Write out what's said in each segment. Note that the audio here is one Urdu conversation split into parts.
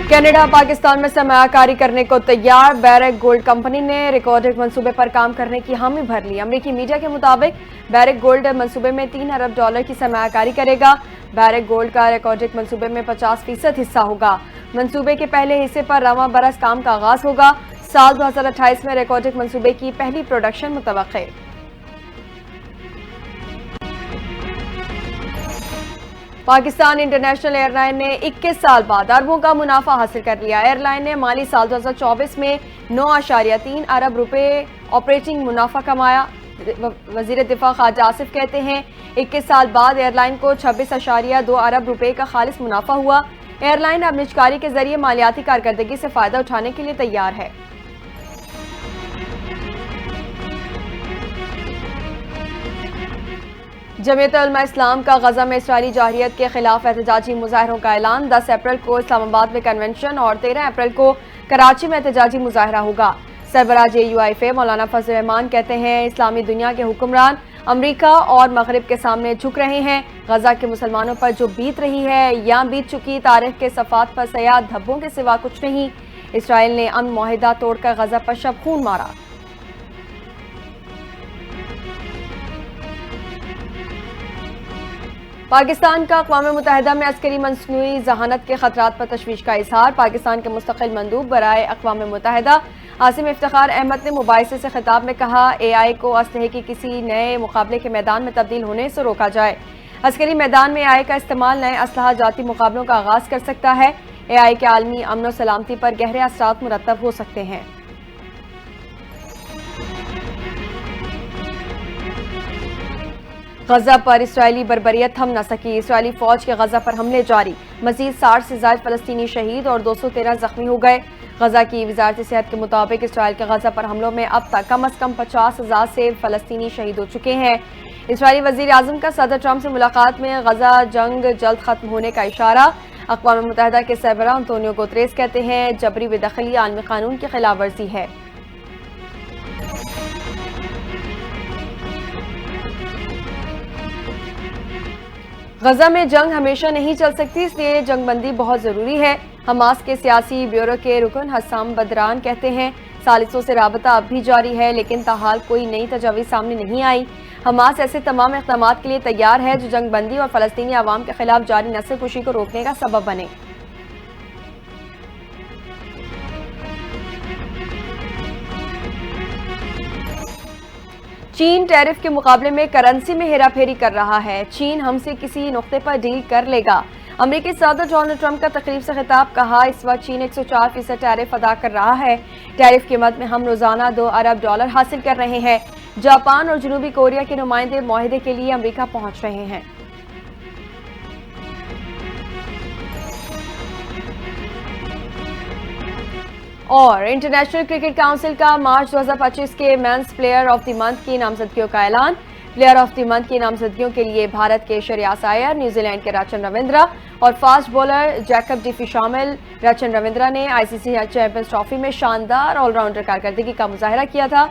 کینیڈا پاکستان میں سرمایہ کاری کرنے کو تیار، بیرک گولڈ کمپنی نے ریکارڈڈ منصوبے پر کام کرنے کی حامی بھر لی۔ امریکی میڈیا کے مطابق بیرک گولڈ منصوبے میں $3 ارب کی سرمایہ کاری کرے گا۔ بیرک گولڈ کا ریکارڈڈ منصوبے میں 50% حصہ ہوگا۔ منصوبے کے پہلے حصے پر رواں برس کام کا آغاز ہوگا۔ سال 2028 میں ریکارڈڈ منصوبے کی پہلی پروڈکشن متوقع۔ پاکستان انٹرنیشنل ایئر لائن نے 21 سال بعد اربوں کا منافع حاصل کر لیا۔ ایئر لائن نے مالی سال 2024 میں 9.3 ارب روپے آپریٹنگ منافع کمایا۔ وزیر دفاع خواجہ آصف کہتے ہیں 21 سال بعد ایئر لائن کو 26.2 ارب روپے کا خالص منافع ہوا۔ ایئر لائن اب نجکاری کے ذریعے مالیاتی کارکردگی سے فائدہ اٹھانے کے لیے تیار ہے۔ جمعیت علماء اسلام کا غزہ میں اسرائیلی جارحیت کے خلاف احتجاجی مظاہروں کا اعلان۔ 10 اپریل کو اسلام آباد میں کنونشن اور 13 اپریل کو کراچی میں احتجاجی مظاہرہ ہوگا۔ سربراہ JUIF مولانا فضل الرحمان کہتے ہیں اسلامی دنیا کے حکمران امریکہ اور مغرب کے سامنے جھک رہے ہیں۔ غزہ کے مسلمانوں پر جو بیت رہی ہے یا بیت چکی تاریخ کے صفحات پر سیاہ دھبوں کے سوا کچھ نہیں۔ اسرائیل نے امن معاہدہ توڑ کر غزہ پر شب خون مارا۔ پاکستان کا اقوام متحدہ میں عسکری مصنوعی ذہانت کے خطرات پر تشویش کا اظہار۔ پاکستان کے مستقل مندوب برائے اقوام متحدہ عاصم افتخار احمد نے مباحثے سے خطاب میں کہا AI کو اسلحے کی کسی نئے مقابلے کے میدان میں تبدیل ہونے سے روکا جائے۔ عسکری میدان میں AI کا استعمال نئے اسلحہ جاتی مقابلوں کا آغاز کر سکتا ہے۔ AI کے عالمی امن و سلامتی پر گہرے اثرات مرتب ہو سکتے ہیں۔ غزہ پر اسرائیلی بربریت تھم نہ سکی۔ اسرائیلی فوج کے غزہ پر حملے جاری، مزید 60 سے زائد فلسطینی شہید اور 213 زخمی ہو گئے۔ غزہ کی وزارت صحت کے مطابق اسرائیل کے غزہ پر حملوں میں اب تک کم از کم 50,000 سے فلسطینی شہید ہو چکے ہیں۔ اسرائیلی وزیر اعظم کا صدر ٹرمپ سے ملاقات میں غزہ جنگ جلد ختم ہونے کا اشارہ۔ اقوام متحدہ کے سربراہ انتونیو گوتریس کہتے ہیں جبری بے دخلی عالمی قانون کی خلاف ورزی ہے۔ غزہ میں جنگ ہمیشہ نہیں چل سکتی، اس لیے جنگ بندی بہت ضروری ہے۔ حماس کے سیاسی بیورو کے رکن حسام بدران کہتے ہیں ثالثوں سے رابطہ اب بھی جاری ہے لیکن تاحال کوئی نئی تجاویز سامنے نہیں آئی۔ حماس ایسے تمام اقدامات کے لیے تیار ہے جو جنگ بندی اور فلسطینی عوام کے خلاف جاری نسل کشی کو روکنے کا سبب بنے۔ چین ٹیرف کے مقابلے میں کرنسی میں ہیرا پھیری کر رہا ہے۔ چین ہم سے کسی نقطے پر ڈیل کر لے گا۔ امریکی صدر ڈونلڈ ٹرمپ کا تقریب سے خطاب، کہا اس وقت چین 104% ٹیرف ادا کر رہا ہے۔ ٹیرف کی مد میں ہم روزانہ $2 ارب حاصل کر رہے ہیں۔ جاپان اور جنوبی کوریا کے نمائندے معاہدے کے لیے امریکہ پہنچ رہے ہیں۔ اور انٹرنیشنل کرکٹ کونسل کا مارچ 2025 کے men's player of the month کی نامزدگیوں کا اعلان۔ پلیئر آف دی منتھ کی نامزدگیوں کے لیے بھارت کے شریاس ایئر، نیوزی لینڈ کے رچن روندرا اور فاسٹ بولر جیکب ڈیفی شامل۔ رچن روندرا نے ICC چیمپئنز ٹرافی میں شاندار آل راؤنڈر کارکردگی کا مظاہرہ کیا تھا۔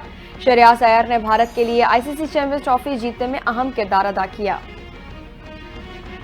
شریاس ایئر نے بھارت کے لیے ICC چیمپئنز ٹرافی جیتنے میں اہم کردار ادا کیا۔